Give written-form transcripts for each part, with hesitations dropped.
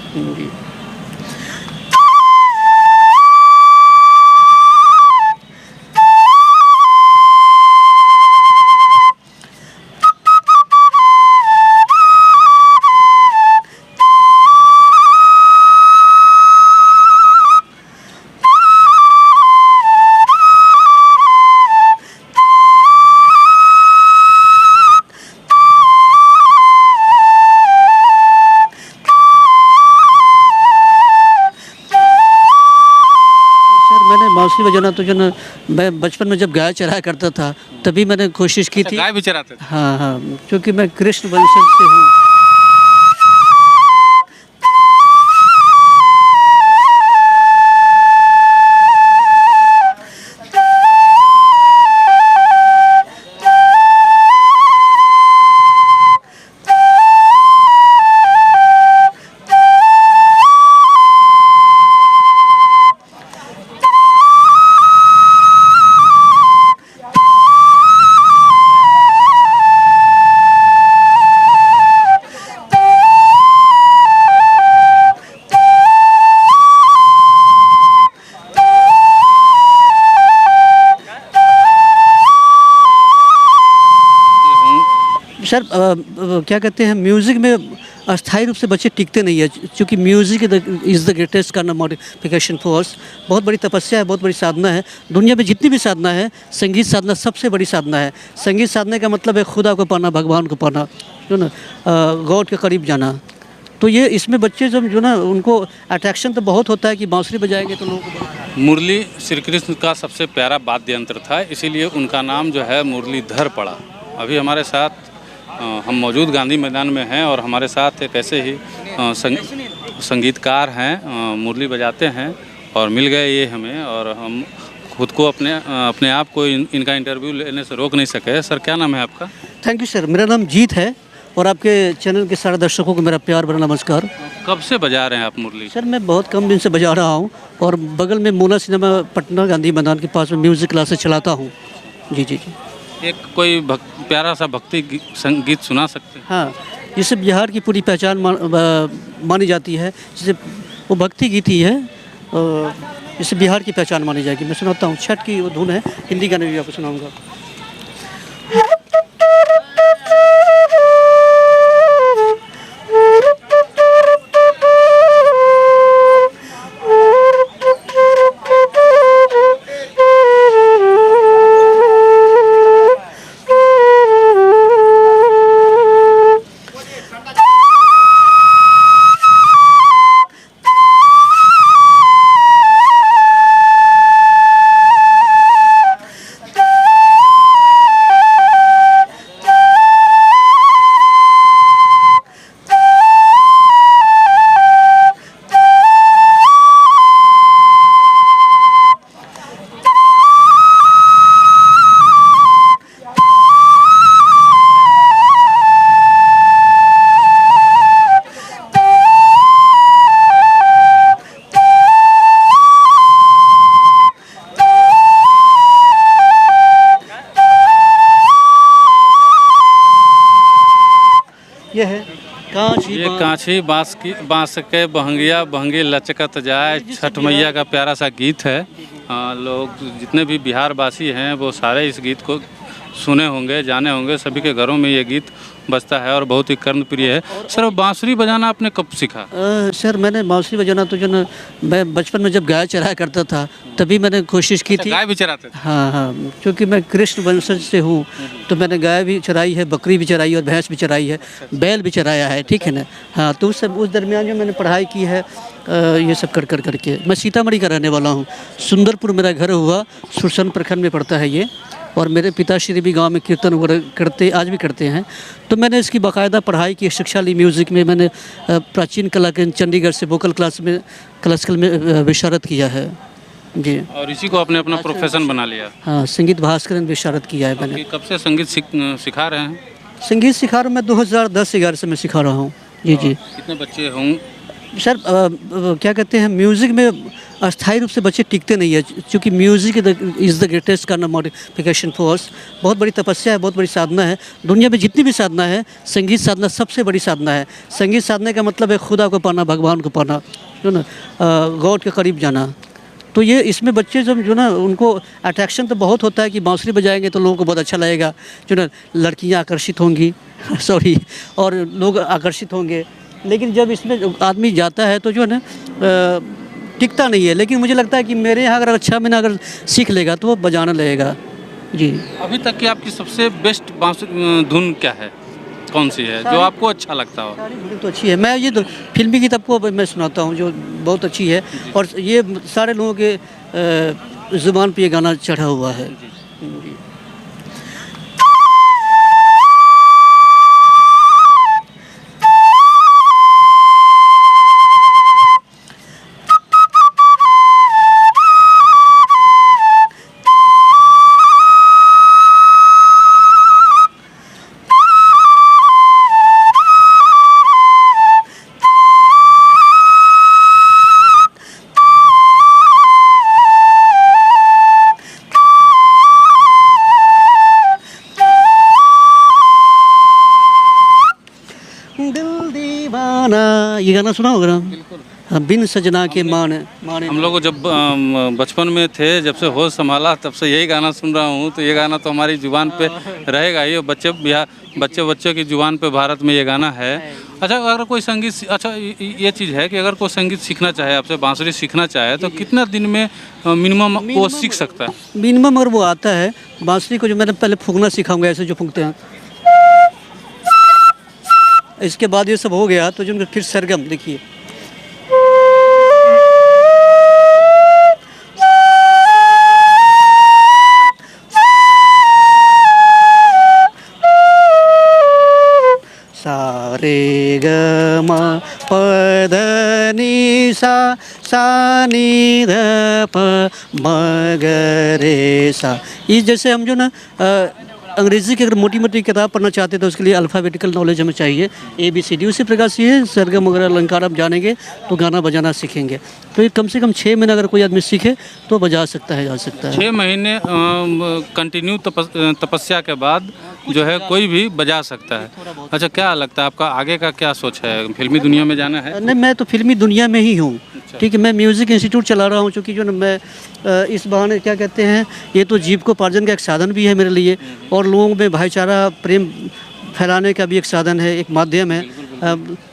जी। Sir मैंने बाँसुरी बजाना तो जो ना मैं बचपन में जब गाय चराया करता था तभी मैंने कोशिश की अच्छा, थी। गाय भी चराते थे? हाँ, हाँ, क्योंकि मैं कृष्ण वंशज से हूँ। ये हूँ। सर क्या कहते हैं म्यूज़िक में अस्थायी रूप से बच्चे टिकते नहीं है क्योंकि music is the greatest kind of modification force. बहुत बड़ी तपस्या है, बहुत बड़ी साधना है। दुनिया में जितनी भी साधना है, संगीत साधना सबसे बड़ी साधना है। संगीत साधना का मतलब है खुदा को पाना, भगवान को पाना, जो ना गॉड के करीब जाना। तो ये इसमें बच्चे जब जो ना उनको अट्रैक्शन तो बहुत होता है कि बांसुरी बजाएंगे तो लोगों को। मुरली श्री कृष्ण का सबसे प्यारा वाद्य यंत्र था, इसीलिए उनका नाम जो है मुरलीधर पड़ा। अभी हमारे साथ हम मौजूद गांधी मैदान में हैं और हमारे साथ एक ऐसे ही संगीतकार हैं, मुरली बजाते हैं और मिल गए ये हमें, और हम खुद को अपने आप को इनका इंटरव्यू लेने से रोक नहीं सके। सर क्या नाम है आपका? थैंक यू सर, मेरा नाम जीत है और आपके चैनल के सारे दर्शकों को मेरा प्यार भरा नमस्कार। कब से बजा रहे हैं आप मुरली? सर मैं बहुत कम दिन से बजा रहा हूँ और बगल में मोना सिनेमा पटना गांधी मैदान के पास में म्यूज़िक क्लासेस चलाता हूँ। जी जी जी। एक कोई प्यारा सा भक्ति संगीत सुना सकते हैं? हाँ, जिससे बिहार की पूरी पहचान मानी जाती है, जिसे वो भक्ति गीत ही है और जिससे बिहार की पहचान मानी जाएगी। मैं सुनाता हूँ, छठ की वो धुन है, हिंदी गाने भी आपको सुनाऊँगा। ये है कांची ये कांची बांस के बहंगिया बहंगी लचकत जाए, छठ मैया का प्यारा सा गीत है। लोग जितने भी बिहार वासी हैं वो सारे इस गीत को सुने होंगे, जाने होंगे। सभी के घरों में ये गीत बजता है और बहुत ही कर्णप्रिय है। सर बांसुरी बजाना आपने कब सीखा? सर मैंने बाँसुरी बजाना तो जो ना मैं बचपन में जब गाय चराया करता था तभी मैंने कोशिश की थी। गाय भी चराते थे? हाँ, हाँ, क्योंकि मैं कृष्ण वंशज से हूँ तो मैंने गाय भी चराई है, बकरी भी चराई है और भैंस भी चराई है, बैल भी चराया है, ठीक है ना। हाँ, तो उस दरमियान जो मैंने पढ़ाई की है ये सब कर करके मैं सीतामढ़ी का रहने वाला हूँ। सुंदरपुर मेरा घर हुआ, सुरसन प्रखंड में पड़ता है ये, और मेरे पिताश्री भी गांव में कीर्तन वगैरह करते, आज भी करते हैं। तो मैंने इसकी बाकायदा पढ़ाई की, शिक्षा ली म्यूज़िक में। मैंने प्राचीन कला के चंडीगढ़ से वोकल क्लासिकल में विशारद किया है जी। और इसी को आपने अपना प्रोफेशन बना लिया? हाँ, संगीत भास्कर में विशारद किया है मैंने। कब से संगीत सिखा रहे हैं? संगीत सिखा रहा हूँ मैं 2010-11 से मैं सिखा रहा हूँ। जी जी। कितने बच्चे हों? सर क्या कहते हैं म्यूज़िक में अस्थायी रूप से बच्चे टिकते नहीं है, क्योंकि music is the greatest kind of modification for us. बहुत बड़ी तपस्या है, बहुत बड़ी साधना है। दुनिया में जितनी भी साधना है, संगीत साधना सबसे बड़ी साधना है। संगीत साधना का मतलब है खुदा को पाना, भगवान को पाना, जो ना गॉड के करीब जाना। तो ये इसमें बच्चे जब जो ना उनको अट्रैक्शन तो बहुत होता है कि बांसुरी बजाएंगे तो लोगों को बहुत अच्छा लगेगा, जो ना लड़कियां आकर्षित होंगी सॉरी, और लोग आकर्षित होंगे। लेकिन जब इसमें आदमी जाता है तो जो है ना टिकता नहीं है। लेकिन मुझे लगता है कि मेरे यहाँ अगर 6 महीना अगर सीख लेगा तो वो बजाना लगेगा जी। अभी तक की आपकी सबसे बेस्ट धुन क्या है, कौन सी है जो आपको अच्छा लगता हो? सारी धुन तो अच्छी है। मैं ये तो फिल्मी गीत आपको मैं सुनाता हूँ जो बहुत अच्छी है, और ये सारे लोगों के ज़ुबान पे ये गाना चढ़ा हुआ है जी। दिल दीवाना, ये गाना सुना होगा ना? बिल्कुल। हाँ, बिन सजना के माने माने। हम लोग जब बचपन में थे, जब से होश संभाला तब से यही गाना सुन रहा हूँ, तो ये गाना तो हमारी जुबान पे रहेगा ही। बच्चों की जुबान पे भारत में ये गाना है। अच्छा, अगर कोई संगीत, अच्छा ये चीज़ है कि अगर कोई संगीत सीखना चाहे, आपसे बांसुरी सीखना चाहे, तो कितना दिन में मिनिमम वो सीख सकता है? मिनिमम अगर वो आता है बांसुरी को, जो मैंने पहले फूंकना सिखाऊंगा, ऐसे जो फूंकते हैं, इसके बाद ये सब हो गया तो जो फिर सरगम देखिए, सारे ग म प ध नि सा, सा नि ध प म ग रे सा। ये जैसे हम जो ना अंग्रेज़ी की अगर मोटी मोटी किताब पढ़ना चाहते हैं तो उसके लिए अल्फ़ाबेटिकल नॉलेज हमें चाहिए, ABCD। उसी प्रकार से ये सरगम वगैरह अलंकार आप जानेंगे तो गाना बजाना सीखेंगे। तो ये कम से कम 6 महीने अगर कोई आदमी सीखे तो बजा सकता है, जा सकता है। 6 महीने कंटिन्यू तपस्या के बाद जो है कोई भी बजा सकता है। अच्छा, क्या लगता है आपका आगे का क्या सोच है? फिल्मी दुनिया में जाना है? नहीं, मैं तो फिल्मी दुनिया में ही हूँ। ठीक है, मैं म्यूज़िक इंस्टीट्यूट चला रहा हूँ, चूँकि जो ना मैं इस बहाने क्या कहते हैं, ये तो जीविकोपार्जन का एक साधन भी है मेरे लिए, और लोगों में भाईचारा प्रेम फैलाने का भी एक साधन है, एक माध्यम है।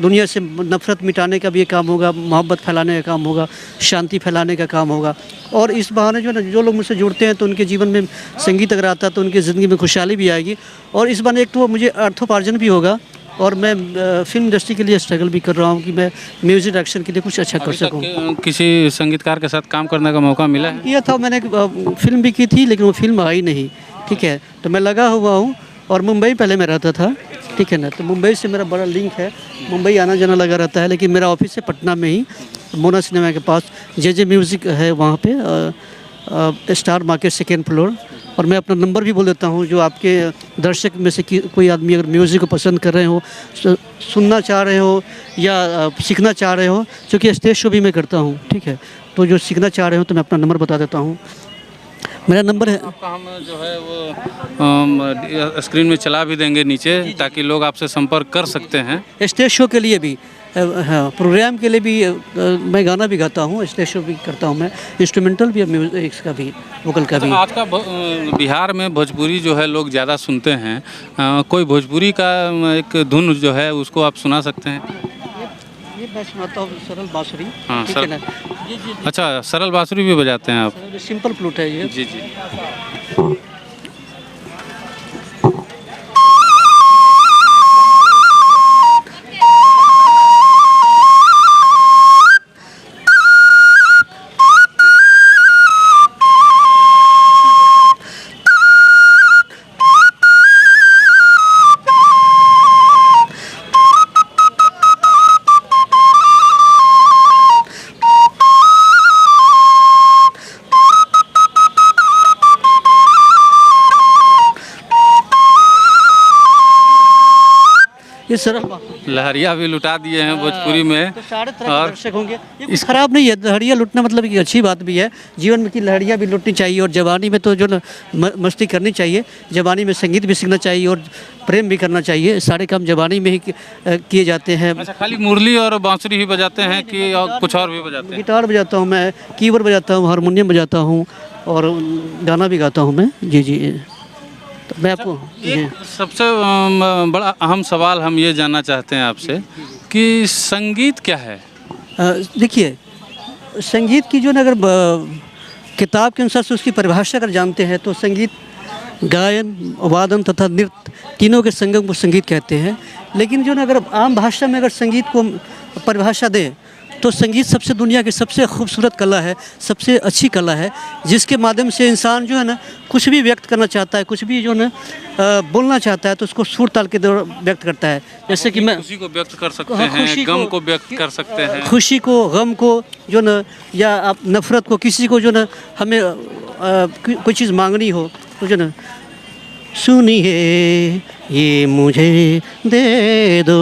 दुनिया से नफ़रत मिटाने का भी एक काम होगा, मोहब्बत फैलाने का काम होगा, शांति फैलाने का काम होगा। और इस बहाने जो ना जो लोग मुझसे जुड़ते हैं तो उनके जीवन में संगीत अगर आता है तो उनकी ज़िंदगी में खुशहाली भी आएगी, और इस बहाने एक तो मुझे अर्थोपार्जन भी होगा। और मैं फिल्म इंडस्ट्री के लिए स्ट्रगल भी कर रहा हूँ कि मैं म्यूज़िक डायरेक्शन के लिए कुछ अच्छा कर सकूँ। किसी संगीतकार के साथ काम करने का मौका मिला है? किया था मैंने, फिल्म भी की थी लेकिन वो फिल्म आई नहीं। ठीक है, तो मैं लगा हुआ हूँ, और मुंबई पहले मैं रहता था। ठीक है ना, तो मुंबई से मेरा बड़ा लिंक है, मुंबई आना जाना लगा रहता है। लेकिन मेरा ऑफिस है पटना में ही, मोना सिनेमा के पास JJ म्यूज़िक है, वहाँ पे स्टार मार्केट 2nd फ्लोर। और मैं अपना नंबर भी बोल देता हूँ, जो आपके दर्शक में से कोई आदमी अगर म्यूज़िक को पसंद कर रहे हो, सुनना चाह रहे हो या सीखना चाह रहे हो, क्योंकि स्टेज शो भी मैं करता हूँ। ठीक है, तो जो सीखना चाह रहे हो तो मैं अपना नंबर बता देता हूँ। मेरा नंबर है, आपका हम जो है वो स्क्रीन में चला भी देंगे नीचे, ताकि लोग आपसे संपर्क कर सकते हैं। स्टेज शो के लिए भी, हाँ, प्रोग्राम के लिए भी मैं गाना भी गाता हूँ, स्टेज शो भी करता हूँ मैं, इंस्ट्रूमेंटल भी, म्यूजिक का भी, वोकल का भी। तो आज का बिहार में भोजपुरी जो है लोग ज़्यादा सुनते हैं, कोई भोजपुरी का एक धुन जो है उसको आप सुना सकते हैं? ये मैं सुनाता हूँ सरल बांसुरी। हाँ, ठीक है ना? जी। अच्छा, सरल बांसुरी भी बजाते हैं आप? सिंपल फ्लूट है ये। जी। ये सरल बात है। लहरिया भी लुटा दिए हैं भोजपुरी में। तो सारे तरह के और दर्शक होंगे, ये कुछ खराब नहीं है। लहरिया लुटना मतलब एक अच्छी बात भी है, जीवन में की लहरिया भी लुटनी चाहिए। और जवानी में तो जो ना मस्ती करनी चाहिए, जवानी में संगीत भी सीखना चाहिए और प्रेम भी करना चाहिए। सारे काम जवानी में ही किए जाते हैं। अच्छा, खाली मुरली और बांसुरी ही बजाते हैं कि और कुछ और भी बजाते हैं? गिटार बजाता हूँ मैं, कीबोर्ड बजाता हूँ, हारमोनियम बजाता हूँ और गाना भी गाता हूँ मैं। जी जी, तो मैं आपको जी। सबसे बड़ा अहम सवाल हम ये जानना चाहते हैं आपसे कि संगीत क्या है? देखिए, संगीत की जो ना अगर किताब के अनुसार से उसकी परिभाषा अगर जानते हैं तो संगीत गायन, वादन तथा नृत्य तीनों के संगम को संगीत कहते हैं। लेकिन जो ना अगर आम भाषा में अगर संगीत को परिभाषा दें तो संगीत सबसे दुनिया की सबसे खूबसूरत कला है, सबसे अच्छी कला है, जिसके माध्यम से इंसान जो है ना कुछ भी व्यक्त करना चाहता है, कुछ भी जो ना बोलना चाहता है तो उसको सुर ताल के द्वारा व्यक्त करता है। जैसे कि मैं खुशी को व्यक्त कर सकते हाँ, हैं, खुशी गम को- को व्यक्त कर सकते हैं। खुशी को, गम को जो ना, या आप नफरत को, किसी को जो ना हमें कोई चीज़ मांगनी हो तो जो ना, सुनिए ये मुझे दे दो,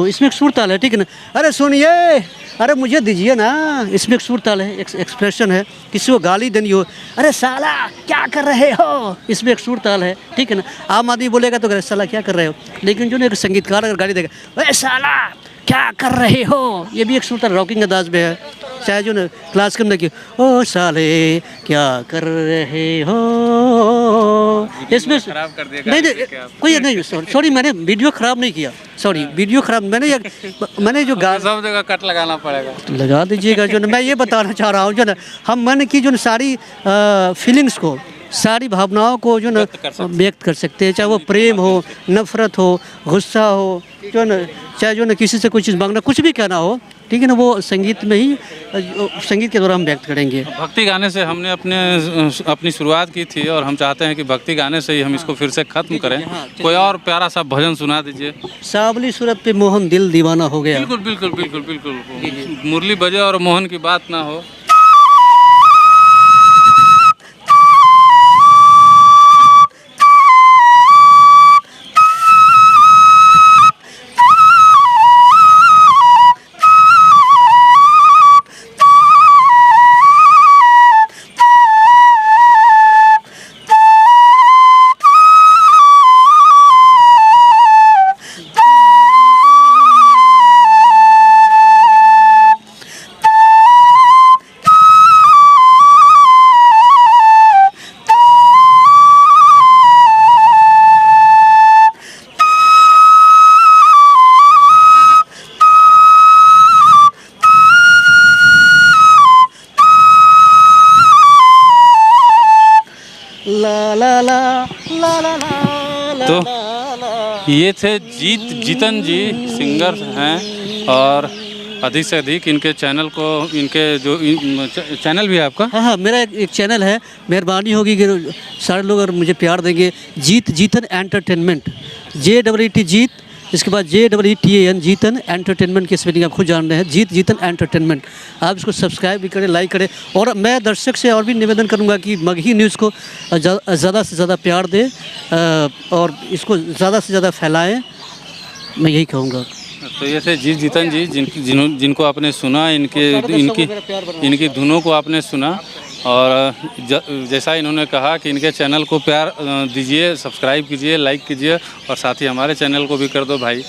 इसमें एक सुर ताल है, ठीक है ना। अरे सुनिए, अरे मुझे दीजिए ना, इसमें एक सुर ताल है, एक एक्सप्रेशन है। किसी को गाली देनी हो, अरे साला क्या कर रहे हो, इसमें एक सुर ताल है, ठीक है ना। आम आदमी बोलेगा तो साला क्या कर रहे हो, लेकिन जो ना एक संगीतकार अगर गाली देगा, अरे साला क्या कर रहे हो, ये भी एक सुर ताल रॉकिंग अंदाज में है। चाहे जो ना क्लासिकल में कि ओ साले क्या कर रहे हो, इसमें खराब कर दिया नहीं गाली नहीं देके आप। कोई नहीं, सॉरी मैंने वीडियो खराब नहीं किया, सॉरी वीडियो खराब मैंने जो गा सब जगह कट लगाना पड़ेगा। लगा दीजिएगा। जो ना मैं ये बताना चाह रहा हूँ जो ना हम मन की जो ना सारी फीलिंग्स को, सारी भावनाओं को जो ना व्यक्त कर सकते हैं, चाहे वो प्रेम हो, नफरत हो, गुस्सा हो, जो ना चाहे जो ना किसी से कोई चीज़ मांगना, कुछ भी कहना हो, ठीक है ना, वो संगीत में ही, संगीत के द्वारा हम व्यक्त करेंगे। भक्ति गाने से हमने अपनी शुरुआत की थी और हम चाहते हैं कि भक्ति गाने से ही हम इसको फिर से खत्म करें। कोई और प्यारा सा भजन सुना दीजिए। सावली सूरत पे मोहन दिल दीवाना हो गया। बिल्कुल बिल्कुल बिल्कुल बिल्कुल, मुरली बजे और मोहन की बात ना हो। ला ला ला ला ला ला तो ला ला। ये थे जीतन जी, सिंगर हैं और अधिक से अधिक इनके चैनल को, इनके जो चैनल भी है आपका? हाँ हाँ, मेरा एक चैनल है, मेहरबानी होगी कि सारे लोग अगर मुझे प्यार देंगे। जीतन एंटरटेनमेंट, JEET जीत, इसके बाद JEETAN जीतन एंटरटेनमेंट की स्पेलिंग आप खुद जान रहे हैं, जीतन एंटरटेनमेंट। आप इसको सब्सक्राइब भी करें, लाइक करें। और मैं दर्शक से और भी निवेदन करूंगा कि मगही न्यूज़ को ज़्यादा से ज़्यादा प्यार दें और इसको ज़्यादा से ज़्यादा फैलाएं, मैं यही कहूँगा। तो ये थे जीतन जी, जिनको आपने सुना, इनकी धुनों को आपने सुना और जैसा इन्होंने कहा कि इनके चैनल को प्यार दीजिए, सब्सक्राइब कीजिए, लाइक कीजिए और साथ ही हमारे चैनल को भी कर दो भाई।